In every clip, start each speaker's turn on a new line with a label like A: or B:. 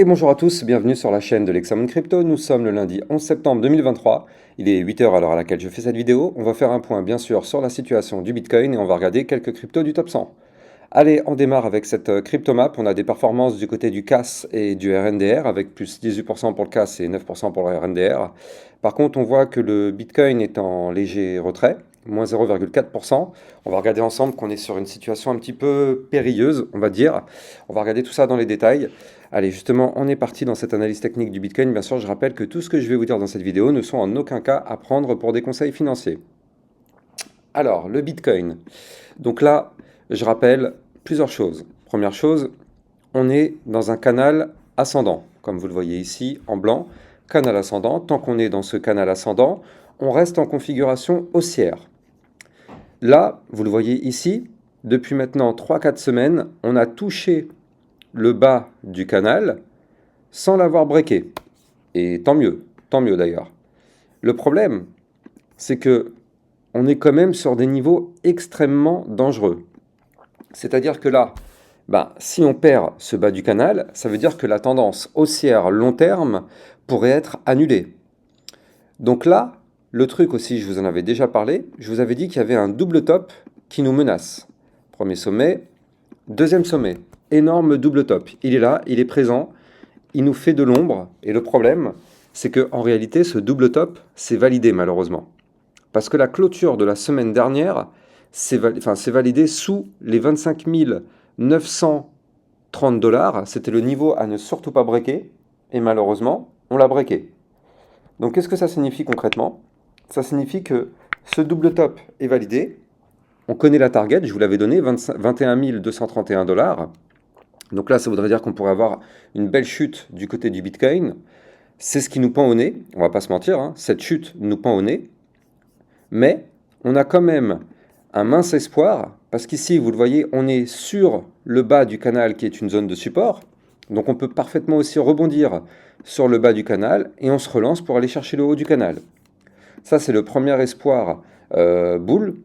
A: Et bonjour à tous, bienvenue sur la chaîne de l'Hexamone Crypto. Nous sommes le lundi 11 septembre 2023. Il est 8 heures à l'heure à laquelle je fais cette vidéo. On va faire un point bien sûr sur la situation du Bitcoin et on va regarder quelques cryptos du top 100. Allez, on démarre avec cette cryptomap. On a des performances du côté du CAS et du RNDR avec plus 18% pour le CAS et 9% pour le RNDR. Par contre, on voit que le Bitcoin est en léger retrait, moins 0,4%. On va regarder ensemble qu'on est sur une situation un petit peu périlleuse, on va dire. On va regarder tout ça dans les détails. Allez, justement, on est parti dans cette analyse technique du Bitcoin. Bien sûr, je rappelle que tout ce que je vais vous dire dans cette vidéo ne sont en aucun cas à prendre pour des conseils financiers. Alors, le Bitcoin. Donc là, je rappelle plusieurs choses. Première chose, on est dans un canal ascendant, comme vous le voyez ici en blanc, canal ascendant. Tant qu'on est dans ce canal ascendant, on reste en configuration haussière. Là, vous le voyez ici, depuis maintenant 3-4 semaines, on a touché le bas du canal sans l'avoir breaké. Et tant mieux d'ailleurs. Le problème, c'est que on est quand même sur des niveaux extrêmement dangereux. C'est-à-dire que là, si on perd ce bas du canal, ça veut dire que la tendance haussière long terme pourrait être annulée. Donc là, le truc aussi, je vous en avais déjà parlé, je vous avais dit qu'il y avait un double top qui nous menace. Premier sommet, deuxième sommet, énorme double top. Il est là, il est présent, il nous fait de l'ombre, et le problème, c'est qu'en réalité, ce double top, c'est validé malheureusement. Parce que la clôture de la semaine dernière, c'est validé sous les 25 930 $. C'était le niveau à ne surtout pas breaker. Et malheureusement, on l'a breaké. Donc qu'est-ce que ça signifie concrètement? Ça signifie que ce double top est validé. On connaît la target, je vous l'avais donné, 21 231 $. Donc là, ça voudrait dire qu'on pourrait avoir une belle chute du côté du Bitcoin. C'est ce qui nous pend au nez, on va pas se mentir, hein. Cette chute nous pend au nez. Mais on a quand même un mince espoir, parce qu'ici, vous le voyez, on est sur le bas du canal qui est une zone de support. Donc on peut parfaitement aussi rebondir sur le bas du canal et on se relance pour aller chercher le haut du canal. Ça, c'est le premier espoir boule.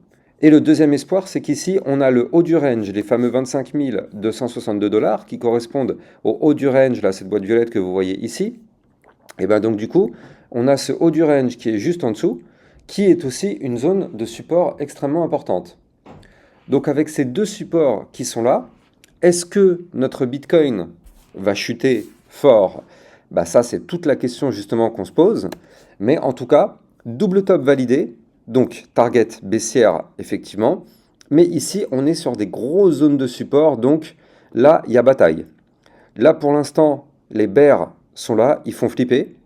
A: Et le deuxième espoir, c'est qu'ici, on a le haut du range, les fameux 25 262 $, qui correspondent au haut du range, là, cette boîte violette que vous voyez ici. Et bien donc du coup, on a ce haut du range qui est juste en dessous, qui est aussi une zone de support extrêmement importante. Donc avec ces deux supports qui sont là, est-ce que notre Bitcoin va chuter fort? Ça, c'est toute la question justement qu'on se pose. Mais en tout cas, double top validé, donc target baissière effectivement. Mais ici, on est sur des grosses zones de support, donc là, il y a bataille. Là, pour l'instant, les bears sont là, ils font flipper.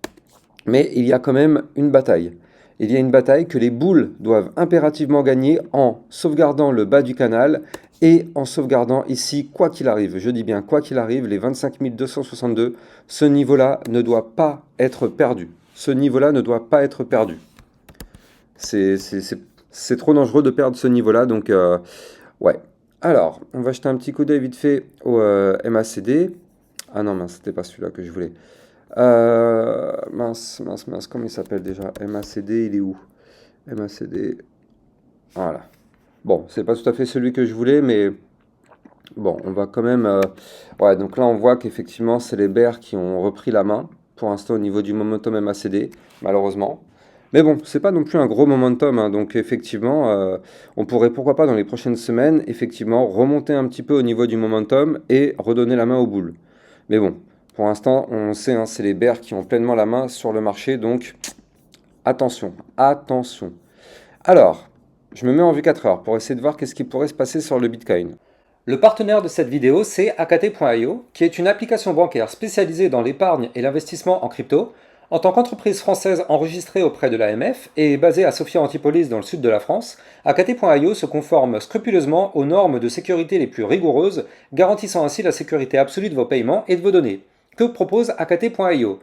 A: Mais il y a quand même une bataille. Il y a une bataille que les bulls doivent impérativement gagner en sauvegardant le bas du canal et en sauvegardant ici, quoi qu'il arrive, je dis bien quoi qu'il arrive, les 25 262, ce niveau-là ne doit pas être perdu. Ce niveau-là ne doit pas être perdu. C'est trop dangereux de perdre ce niveau-là, donc ouais. Alors, on va jeter un petit coup d'œil vite fait au MACD. Ah non, mince, c'était pas celui-là que je voulais. Mince, comment il s'appelle déjà? MACD, il est où? MACD, voilà. Bon, c'est pas tout à fait celui que je voulais, mais bon, on va quand même... Ouais, donc là, on voit qu'effectivement, c'est les bears qui ont repris la main, pour l'instant, au niveau du momentum MACD, malheureusement. Mais bon, c'est pas non plus un gros momentum, hein, donc effectivement, on pourrait, pourquoi pas, dans les prochaines semaines, effectivement, remonter un petit peu au niveau du momentum et redonner la main aux boules. Mais bon, pour l'instant, on sait, hein, c'est les bears qui ont pleinement la main sur le marché, donc attention, attention. Alors, je me mets en vue 4 heures pour essayer de voir qu'est-ce qui pourrait se passer sur le Bitcoin.
B: Le partenaire de cette vidéo, c'est Akaté.io, qui est une application bancaire spécialisée dans l'épargne et l'investissement en crypto. En tant qu'entreprise française enregistrée auprès de l'AMF et basée à Sophia Antipolis dans le sud de la France, Akaté.io se conforme scrupuleusement aux normes de sécurité les plus rigoureuses, garantissant ainsi la sécurité absolue de vos paiements et de vos données. Que propose Akaté.io?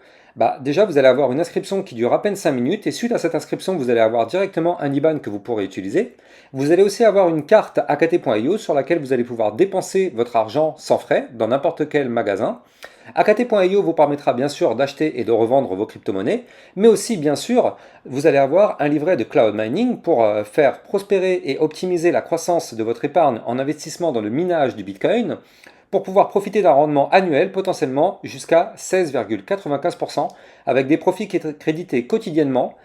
B: Déjà, vous allez avoir une inscription qui dure à peine 5 minutes et suite à cette inscription, vous allez avoir directement un IBAN que vous pourrez utiliser. Vous allez aussi avoir une carte Akaté.io sur laquelle vous allez pouvoir dépenser votre argent sans frais dans n'importe quel magasin. Akaté.io vous permettra bien sûr d'acheter et de revendre vos crypto-monnaies, mais aussi bien sûr, vous allez avoir un livret de cloud mining pour faire prospérer et optimiser la croissance de votre épargne en investissement dans le minage du Bitcoin, pour pouvoir profiter d'un rendement annuel potentiellement jusqu'à 16,95% avec des profits crédités quotidiennement.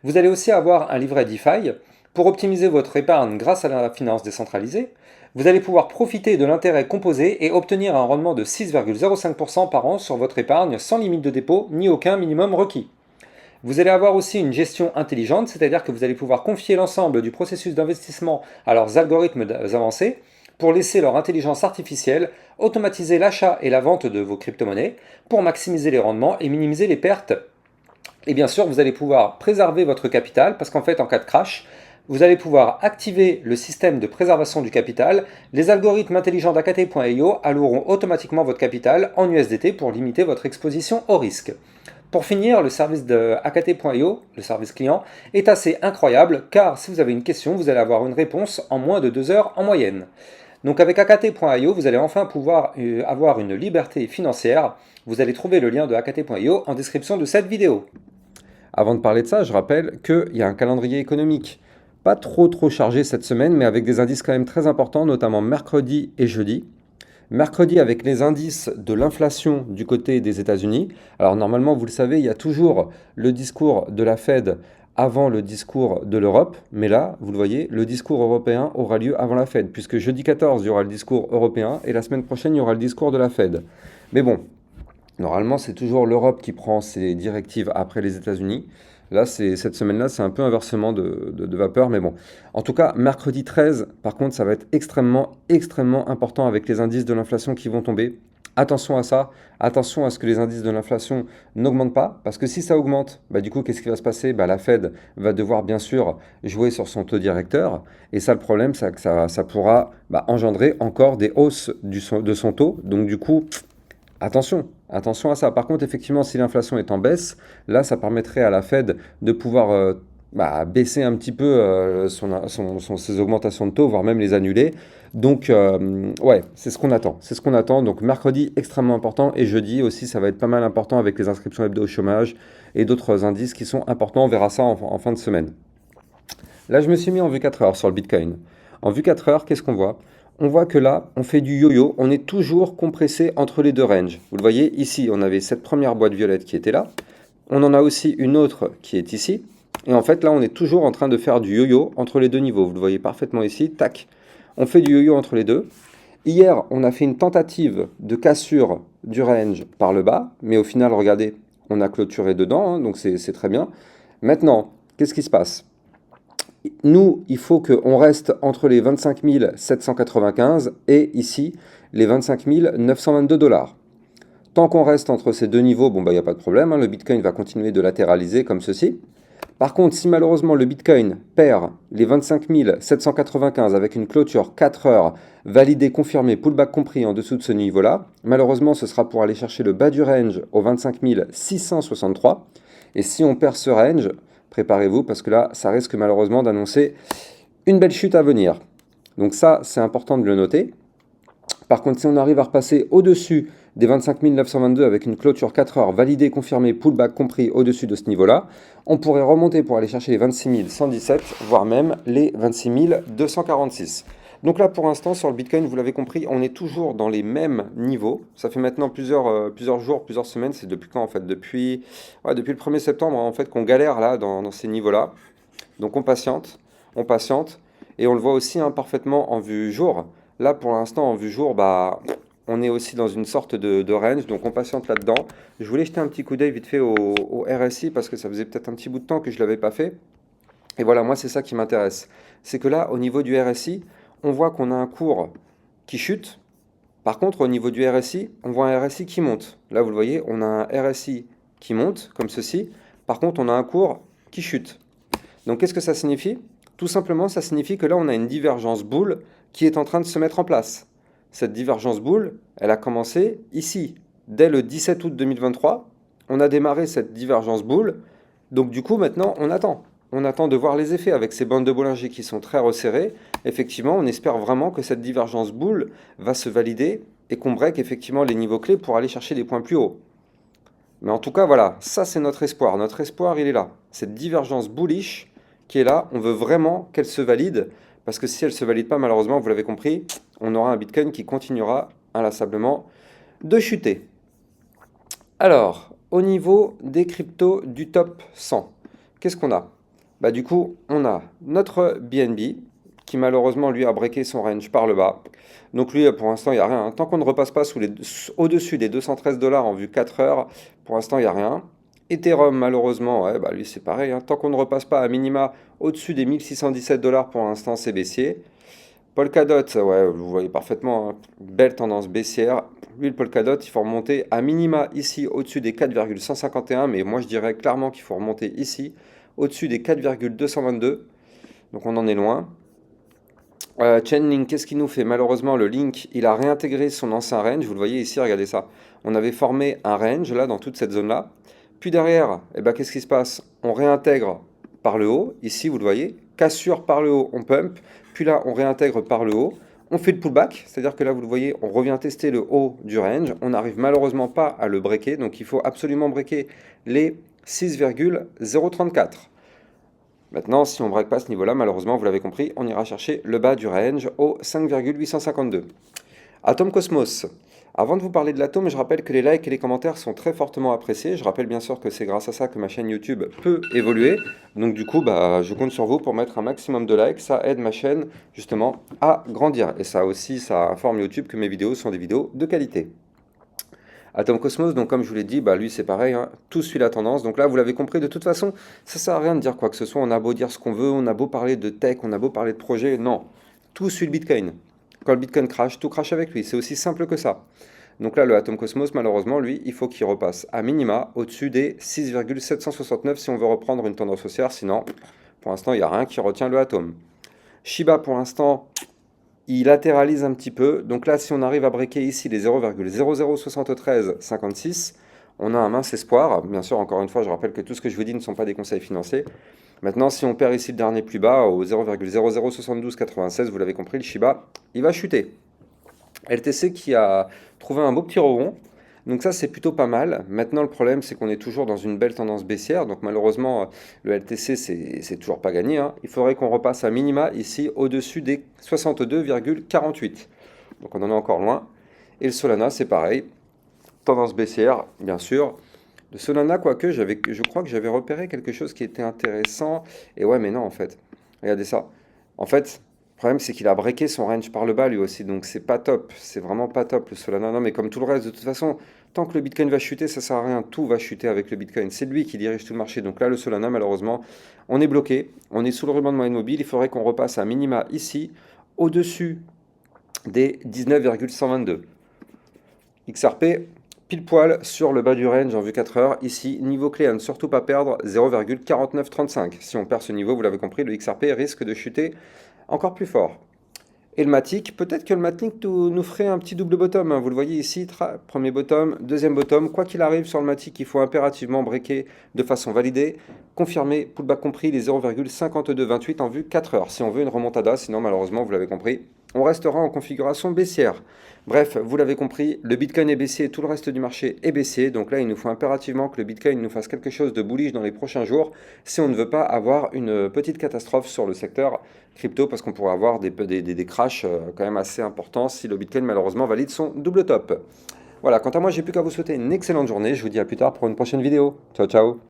B: Vous allez aussi avoir un livret DeFi pour optimiser votre épargne grâce à la finance décentralisée. Vous allez pouvoir profiter de l'intérêt composé et obtenir un rendement de 6,05% par an sur votre épargne sans limite de dépôt ni aucun minimum requis. Vous allez avoir aussi une gestion intelligente, c'est-à-dire que vous allez pouvoir confier l'ensemble du processus d'investissement à leurs algorithmes avancés pour laisser leur intelligence artificielle automatiser l'achat et la vente de vos crypto-monnaies pour maximiser les rendements et minimiser les pertes. Et bien sûr, vous allez pouvoir préserver votre capital parce qu'en fait, en cas de crash, vous allez pouvoir activer le système de préservation du capital. Les algorithmes intelligents d'Akate.io alloueront automatiquement votre capital en USDT pour limiter votre exposition au risque. Pour finir, le service de Akate.io, le service client, est assez incroyable car si vous avez une question, vous allez avoir une réponse en moins de 2 heures en moyenne. Donc avec Akate.io, vous allez enfin pouvoir avoir une liberté financière. Vous allez trouver le lien de Akate.io en description de cette vidéo.
A: Avant de parler de ça, je rappelle qu'il y a un calendrier économique pas trop chargé cette semaine, mais avec des indices quand même très importants, notamment mercredi et jeudi. Mercredi avec les indices de l'inflation du côté des États-Unis. Alors normalement, vous le savez, il y a toujours le discours de la Fed avant le discours de l'Europe, mais là, vous le voyez, le discours européen aura lieu avant la Fed, puisque jeudi 14, il y aura le discours européen, et la semaine prochaine, il y aura le discours de la Fed. Mais bon, normalement, c'est toujours l'Europe qui prend ses directives après les États-Unis. Là, cette semaine-là, c'est un peu inversement de vapeur, mais bon. En tout cas, mercredi 13, par contre, ça va être extrêmement important avec les indices de l'inflation qui vont tomber. Attention à ça, attention à ce que les indices de l'inflation n'augmentent pas, parce que si ça augmente, bah, du coup, qu'est-ce qui va se passer? Bah, la Fed va devoir bien sûr jouer sur son taux directeur, et ça, le problème, c'est que ça pourra engendrer encore des hausses de son taux, donc du coup, attention à ça. Par contre, effectivement, si l'inflation est en baisse, là, ça permettrait à la Fed de pouvoir baisser un petit peu ses augmentations de taux, voire même les annuler. Donc, ouais, c'est ce qu'on attend. C'est ce qu'on attend. Donc, mercredi, extrêmement important. Et jeudi aussi, ça va être pas mal important avec les inscriptions hebdo au chômage et d'autres indices qui sont importants. On verra ça en fin de semaine. Là, je me suis mis en vue 4 heures sur le Bitcoin. En vue 4 heures, qu'est-ce qu'on voit? On voit que là, on fait du yo-yo, on est toujours compressé entre les deux ranges. Vous le voyez, ici, on avait cette première boîte violette qui était là. On en a aussi une autre qui est ici. Et en fait, là, on est toujours en train de faire du yo-yo entre les deux niveaux. Vous le voyez parfaitement ici, tac. On fait du yo-yo entre les deux. Hier, on a fait une tentative de cassure du range par le bas, mais au final, regardez, on a clôturé dedans, hein, donc c'est très bien. Maintenant, qu'est-ce qui se passe? Nous, il faut qu'on reste entre les 25 795 et ici, les 25 922 $. Tant qu'on reste entre ces deux niveaux, bon, il n'y a pas de problème, hein, le Bitcoin va continuer de latéraliser comme ceci. Par contre, si malheureusement le Bitcoin perd les 25 795 avec une clôture 4 heures, validée, confirmée, pullback compris en dessous de ce niveau-là, malheureusement, ce sera pour aller chercher le bas du range au 25 663. Et si on perd ce range, préparez-vous parce que là, ça risque malheureusement d'annoncer une belle chute à venir. Donc ça, c'est important de le noter. Par contre, si on arrive à repasser au-dessus des 25 922 avec une clôture 4 heures validée, confirmée, pullback compris au-dessus de ce niveau-là, on pourrait remonter pour aller chercher les 26 117, voire même les 26 246. Donc là, pour l'instant, sur le Bitcoin, vous l'avez compris, on est toujours dans les mêmes niveaux. Ça fait maintenant plusieurs jours, plusieurs semaines. C'est depuis quand en fait? Depuis le 1er septembre en fait qu'on galère là dans ces niveaux-là. Donc on patiente, et on le voit aussi parfaitement en vue jour. Là, pour l'instant, en vue jour, on est aussi dans une sorte de range, donc on patiente là-dedans. Je voulais jeter un petit coup d'œil vite fait au RSI parce que ça faisait peut-être un petit bout de temps que je ne l'avais pas fait. Et voilà, moi, c'est ça qui m'intéresse. C'est que là, au niveau du RSI, on voit qu'on a un cours qui chute. Par contre, au niveau du RSI, on voit un RSI qui monte. Là, vous le voyez, on a un RSI qui monte, comme ceci. Par contre, on a un cours qui chute. Donc, qu'est-ce que ça signifie? Tout simplement, ça signifie que là, on a une divergence boule qui est en train de se mettre en place. Cette divergence boule, elle a commencé ici. Dès le 17 août 2023, on a démarré cette divergence boule. Donc, du coup, maintenant, on attend. On attend de voir les effets avec ces bandes de Bollinger qui sont très resserrées. Effectivement, on espère vraiment que cette divergence boule va se valider et qu'on break effectivement les niveaux clés pour aller chercher des points plus hauts. Mais en tout cas, voilà, ça c'est notre espoir. Notre espoir, il est là. Cette divergence bullish qui est là, on veut vraiment qu'elle se valide parce que si elle ne se valide pas, malheureusement, vous l'avez compris, on aura un Bitcoin qui continuera inlassablement de chuter. Alors, au niveau des cryptos du top 100, qu'est-ce qu'on a? Bah, du coup, on a notre BNB qui malheureusement lui a breaké son range par le bas. Donc lui, pour l'instant, il n'y a rien. Tant qu'on ne repasse pas au-dessus des 213 dollars en vue 4 heures, pour l'instant, il n'y a rien. Ethereum, malheureusement, ouais, bah, lui c'est pareil, hein. Tant qu'on ne repasse pas à minima au-dessus des 1617 dollars, pour l'instant, c'est baissier. Polkadot, ouais, vous voyez parfaitement, hein, belle tendance baissière. Lui, le Polkadot, il faut remonter à minima ici au-dessus des 4,151, mais moi je dirais clairement qu'il faut remonter ici au-dessus des 4,222. Donc on en est loin. Chainlink, qu'est-ce qu'il nous fait? Malheureusement, le Link, il a réintégré son ancien range. Vous le voyez ici, regardez ça. On avait formé un range là, dans toute cette zone-là. Puis derrière, eh ben, qu'est-ce qui se passe? On réintègre par le haut. Ici, vous le voyez. Cassure par le haut, on pump. Puis là, on réintègre par le haut. On fait le pullback, c'est-à-dire que là, vous le voyez, on revient tester le haut du range. On n'arrive malheureusement pas à le breaker. Donc, il faut absolument breaker les 6,034. Maintenant, si on ne break pas ce niveau-là, malheureusement, vous l'avez compris, on ira chercher le bas du range au 5,852. Atom Cosmos. Avant de vous parler de l'atome, je rappelle que les likes et les commentaires sont très fortement appréciés. Je rappelle bien sûr que c'est grâce à ça que ma chaîne YouTube peut évoluer. Donc du coup, bah, je compte sur vous pour mettre un maximum de likes. Ça aide ma chaîne justement à grandir. Et ça aussi, ça informe YouTube que mes vidéos sont des vidéos de qualité. Atom Cosmos, donc comme je vous l'ai dit, bah lui c'est pareil, hein, tout suit la tendance. Donc là, vous l'avez compris, de toute façon, ça sert à rien de dire quoi que ce soit. On a beau dire ce qu'on veut, on a beau parler de tech, on a beau parler de projet, non. Tout suit le Bitcoin. Quand le Bitcoin crash, tout crash avec lui. C'est aussi simple que ça. Donc là, le Atom Cosmos, malheureusement, lui, il faut qu'il repasse à minima au-dessus des 6,769 si on veut reprendre une tendance haussière. Sinon, pour l'instant, il n'y a rien qui retient le Atom. Shiba, pour l'instant, il latéralise un petit peu. Donc là, si on arrive à breaker ici les 0,007356, on a un mince espoir. Bien sûr, encore une fois, je rappelle que tout ce que je vous dis ne sont pas des conseils financiers. Maintenant, si on perd ici le dernier plus bas, au 0,007296, vous l'avez compris, le Shiba, il va chuter. LTC qui a trouvé un beau petit rebond. Donc ça, c'est plutôt pas mal. Maintenant, le problème, c'est qu'on est toujours dans une belle tendance baissière. Donc malheureusement, le LTC, c'est toujours pas gagné, hein. Il faudrait qu'on repasse à minima ici au-dessus des 62,48. Donc on en est encore loin. Et le Solana, c'est pareil. Tendance baissière, bien sûr. Le Solana, quoique, je crois que j'avais repéré quelque chose qui était intéressant. Et ouais, mais non, en fait. Regardez ça. En fait, le problème, c'est qu'il a breaké son range par le bas, lui aussi. Donc, c'est pas top. C'est vraiment pas top, le Solana. Non, mais comme tout le reste, de toute façon, tant que le Bitcoin va chuter, ça sert à rien. Tout va chuter avec le Bitcoin. C'est lui qui dirige tout le marché. Donc là, le Solana, malheureusement, on est bloqué. On est sous le ruban de moyenne mobile. Il faudrait qu'on repasse à minima ici, au-dessus des 19,122. XRP, pile poil sur le bas du range en vue 4 heures. Ici, niveau clé à ne surtout pas perdre, 0,4935. Si on perd ce niveau, vous l'avez compris, le XRP risque de chuter encore plus fort. Et le Matic, peut-être que le Matic nous ferait un petit double bottom, hein. Vous le voyez ici, premier bottom, deuxième bottom. Quoi qu'il arrive sur le Matic, il faut impérativement breaker de façon validée, confirmer, pullback compris, les 0,5228 en vue 4 heures. Si on veut une remontada, sinon malheureusement, vous l'avez compris, on restera en configuration baissière. Bref, vous l'avez compris, le Bitcoin est baissier, tout le reste du marché est baissier. Donc là, il nous faut impérativement que le Bitcoin nous fasse quelque chose de bullish dans les prochains jours si on ne veut pas avoir une petite catastrophe sur le secteur crypto, parce qu'on pourrait avoir des crashs quand même assez importants si le Bitcoin malheureusement valide son double top. Voilà, quant à moi, j'ai plus qu'à vous souhaiter une excellente journée. Je vous dis à plus tard pour une prochaine vidéo. Ciao, ciao!